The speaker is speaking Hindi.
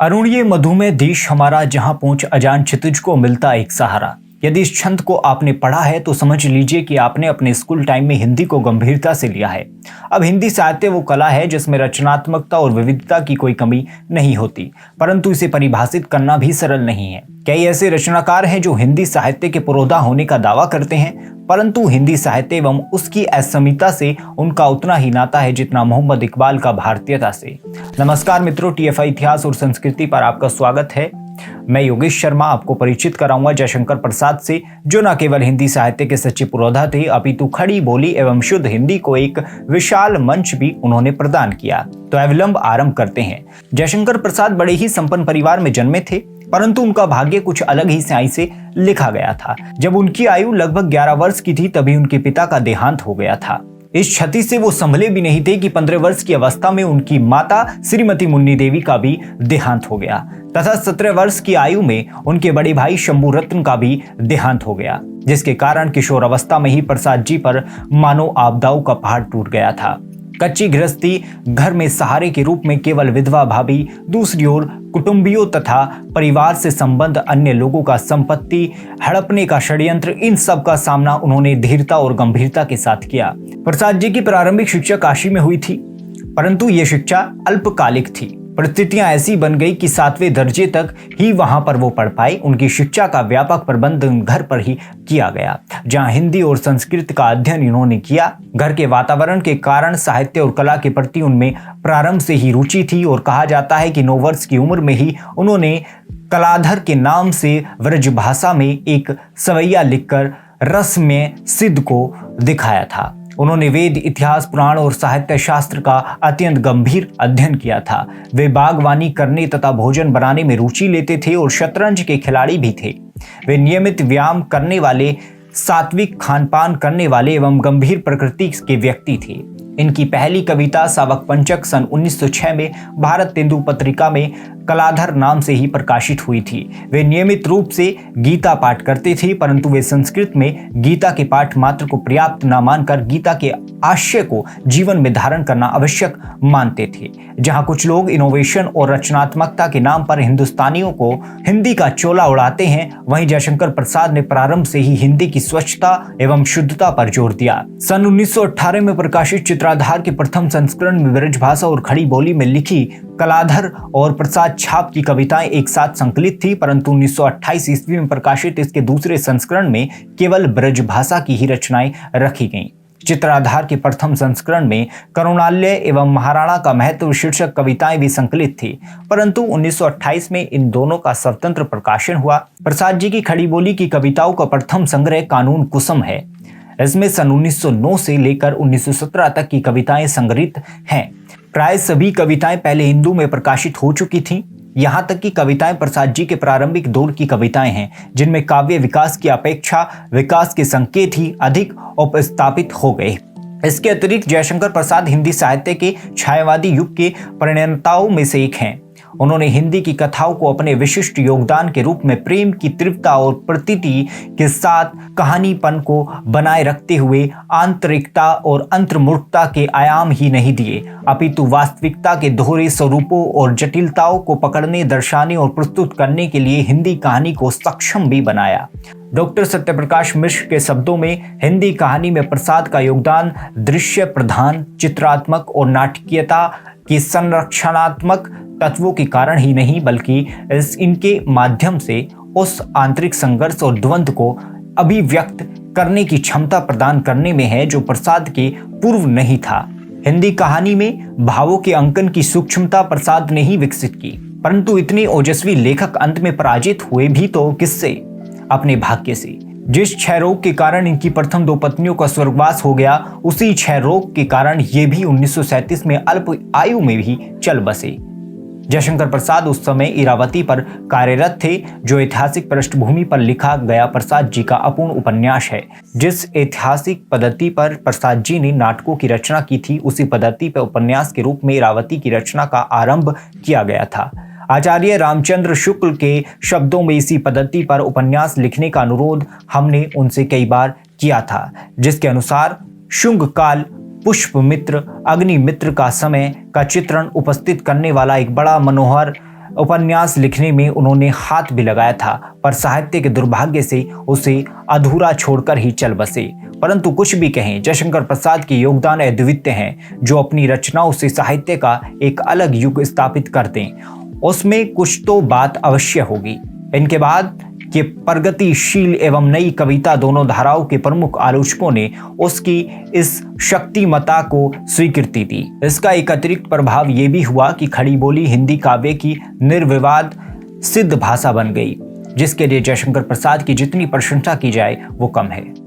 अरुणिये मधुमेह देश हमारा, जहां पहुंच अजान क्षितिज को मिलता एक सहारा। यदि इस छंद को आपने पढ़ा है तो समझ लीजिए कि आपने अपने स्कूल टाइम में हिंदी को गंभीरता से लिया है। अब हिंदी साहित्य वो कला है जिसमें रचनात्मकता और विविधता की कोई कमी नहीं होती, परंतु इसे परिभाषित करना भी सरल नहीं है। कई ऐसे रचनाकार हैं जो हिंदी साहित्य के पुरोधा होने का दावा करते हैं, परंतु हिंदी साहित्य एवं उसकी असमिता से उनका उतना ही नाता है जितना मोहम्मद इकबाल का भारतीयता से। नमस्कार मित्रों, टीएफआई इतिहास और संस्कृति पर आपका स्वागत है। मैं योगेश शर्मा आपको परिचित कराऊंगा जयशंकर प्रसाद से, जो न केवल हिंदी साहित्य के सच्चे पुरोधा थे, अपितु खड़ी बोली एवं शुद्ध हिंदी को एक विशाल मंच भी उन्होंने प्रदान किया। तो अविलंब आरंभ करते हैं। जयशंकर प्रसाद बड़े ही संपन्न परिवार में जन्मे थे, परंतु उनका भाग्य कुछ अलग ही स्याही से लिखा गया था। जब उनकी आयु लगभग 11 वर्ष की थी तभी उनके पिता का देहांत हो गया था। इस क्षति से वो संभले भी नहीं थे कि 15 वर्ष की अवस्था में उनकी माता श्रीमती मुन्नी देवी का भी देहांत हो गया तथा 17 वर्ष की आयु में उनके बड़े भाई शंभू रत्न का भी देहांत हो गया, जिसके कारण किशोर अवस्था में ही प्रसाद जी पर मानो आपदाओं का पहाड़ टूट गया था। कच्ची गृहस्थी, घर में सहारे के रूप में केवल विधवा भाभी, दूसरी ओर कुटुंबियों तथा परिवार से संबंध, अन्य लोगों का संपत्ति हड़पने का षड्यंत्र, इन सब का सामना उन्होंने धीरता और गंभीरता के साथ किया। प्रसाद जी की प्रारंभिक शिक्षा काशी में हुई थी, परंतु यह शिक्षा अल्पकालिक थी। परिस्थितियां ऐसी बन गई कि 7वें दर्जे तक ही वहां पर वो पढ़ पाए। उनकी शिक्षा का व्यापक प्रबंध घर पर ही किया गया, जहां हिंदी और संस्कृत का अध्ययन इन्होंने किया। घर के वातावरण के कारण साहित्य और कला के प्रति उनमें प्रारंभ से ही रुचि थी और कहा जाता है कि 9 वर्ष की उम्र में ही उन्होंने कलाधर के नाम से व्रज भाषा में एक सवैया लिखकर रस में सिद्ध को दिखाया था। उन्होंने वेद, इतिहास, पुराण और साहित्य शास्त्र का अत्यंत गंभीर अध्ययन किया था। वे बागवानी करने तथा भोजन बनाने में रुचि लेते थे और शतरंज के खिलाड़ी भी थे। वे नियमित व्यायाम करने वाले, सात्विक खानपान करने वाले एवं गंभीर प्रकृति के व्यक्ति थे। इनकी पहली कविता सावक पंचक सन 1906 में भारत तेंदु पत्रिका में कलाधर नाम से ही प्रकाशित हुई थी। वे नियमित रूप से गीता पाठ करते थे, परंतु वे संस्कृत में गीता के पाठ मात्र को पर्याप्त न मानकर गीता के आशय को जीवन में धारण करना आवश्यक मानते थे। जहां कुछ लोग इनोवेशन और रचनात्मकता के नाम पर हिंदुस्तानियों को हिंदी का चोला उड़ाते हैं, वहीं जयशंकर प्रसाद ने प्रारंभ से ही हिंदी की स्वच्छता एवं शुद्धता पर जोर दिया। सन 1918 में प्रकाशित चित्राधार के प्रथम संस्करण में ब्रजभाषा और खड़ी बोली में लिखी कलाधर और प्रसाद छाप की कविताएं एक साथ संकलित थी, परंतु 1928 ईस्वी में प्रकाशित इसके दूसरे संस्करण में केवल ब्रजभाषा की ही रचनाएं रखी गईं। चित्राधार के प्रथम संस्करण में करुणालय एवं महाराणा का महत्व शीर्षक कविताएं भी संकलित थी, परंतु 1928 में इन दोनों का स्वतंत्र प्रकाशन हुआ। प्रसाद जी की खड़ी बोली की कविताओं का प्रथम संग्रह कानून कुसुम है। इसमें सन 1909 से लेकर 1917 तक की कविताएं संग्रहित हैं। प्राय सभी कविताएं पहले हिंदू में प्रकाशित हो चुकी थीं। यहाँ तक कि कविताएं प्रसाद जी के प्रारंभिक दौर की कविताएं हैं, जिनमें काव्य विकास की अपेक्षा विकास के संकेत ही अधिक उपस्थापित हो गए। इसके अतिरिक्त जयशंकर प्रसाद हिंदी साहित्य के छायावादी युग के प्रणेताओं में से एक हैं। उन्होंने हिंदी की कथाओं को अपने विशिष्ट योगदान के रूप में प्रेम की तीव्रता और प्रतीति के साथ कहानीपन को बनाए रखते हुए आंतरिकता और अंतर्मुखता के आयाम ही नहीं दिए, अपितु वास्तविकता के दोहरे स्वरूपों और जटिलताओं को पकड़ने, दर्शाने और प्रस्तुत करने के लिए हिंदी कहानी को सक्षम भी बनाया। डॉक्टर सत्यप्रकाश मिश्र के शब्दों में हिंदी कहानी में प्रसाद का योगदान दृश्य प्रधान, चित्रात्मक और नाटकीयता की संरक्षणात्मक तत्वों के कारण ही नहीं, बल्कि इनके माध्यम से उस आंतरिक संघर्ष और द्वंद्व को अभिव्यक्त करने की क्षमता प्रदान करने में है जो प्रसाद के पूर्व नहीं था। हिंदी कहानी में भावों के अंकन की सूक्ष्मता प्रसाद ने ही विकसित की, परंतु इतने ओजस्वी लेखक अंत में पराजित हुए भी तो किससे? अपने भाग्य से। जिस क्षय रोग के कारण इनकी प्रथम 2 पत्नियों का स्वर्गवास हो गया, उसी क्षय रोग के कारण ये भी 1937 में अल्प आयु में भी चल बसे। जयशंकर प्रसाद उस समय इरावती पर कार्यरत थे, जो ऐतिहासिक पृष्ठभूमि पर लिखा गया प्रसाद जी का अपूर्ण उपन्यास है। जिस ऐतिहासिक पद्धति पर प्रसाद जी ने नाटकों की रचना की थी, उसी पद्धति पर उपन्यास के रूप में इरावती की रचना का आरंभ किया गया था। आचार्य रामचंद्र शुक्ल के शब्दों में इसी पद्धति पर उपन्यास लिखने का अनुरोध हमने उनसे कई बार किया था, जिसके अनुसार शुंग काल, पुष्पमित्र, अग्निमित्र का समय का चित्रण उपस्थित करने वाला एक बड़ा मनोहर उपन्यास लिखने में उन्होंने हाथ भी लगाया था, पर साहित्य के दुर्भाग्य से उसे अधूरा छोड़कर ही चल बसे। परंतु कुछ भी कहें, जयशंकर प्रसाद के योगदान अद्वितीय हैं, जो अपनी रचनाओं से साहित्य का एक अलग युग स्थापित कर दें। उसमें कुछ तो बात अवश्य होगी। इनके बाद के प्रगतिशील एवं नई कविता दोनों धाराओं के प्रमुख आलोचकों ने उसकी इस शक्तिमत्ता को स्वीकृति दी। इसका एक अतिरिक्त प्रभाव ये भी हुआ कि खड़ी बोली हिंदी काव्य की निर्विवाद सिद्ध भाषा बन गई, जिसके लिए जयशंकर प्रसाद की जितनी प्रशंसा की जाए वो कम है।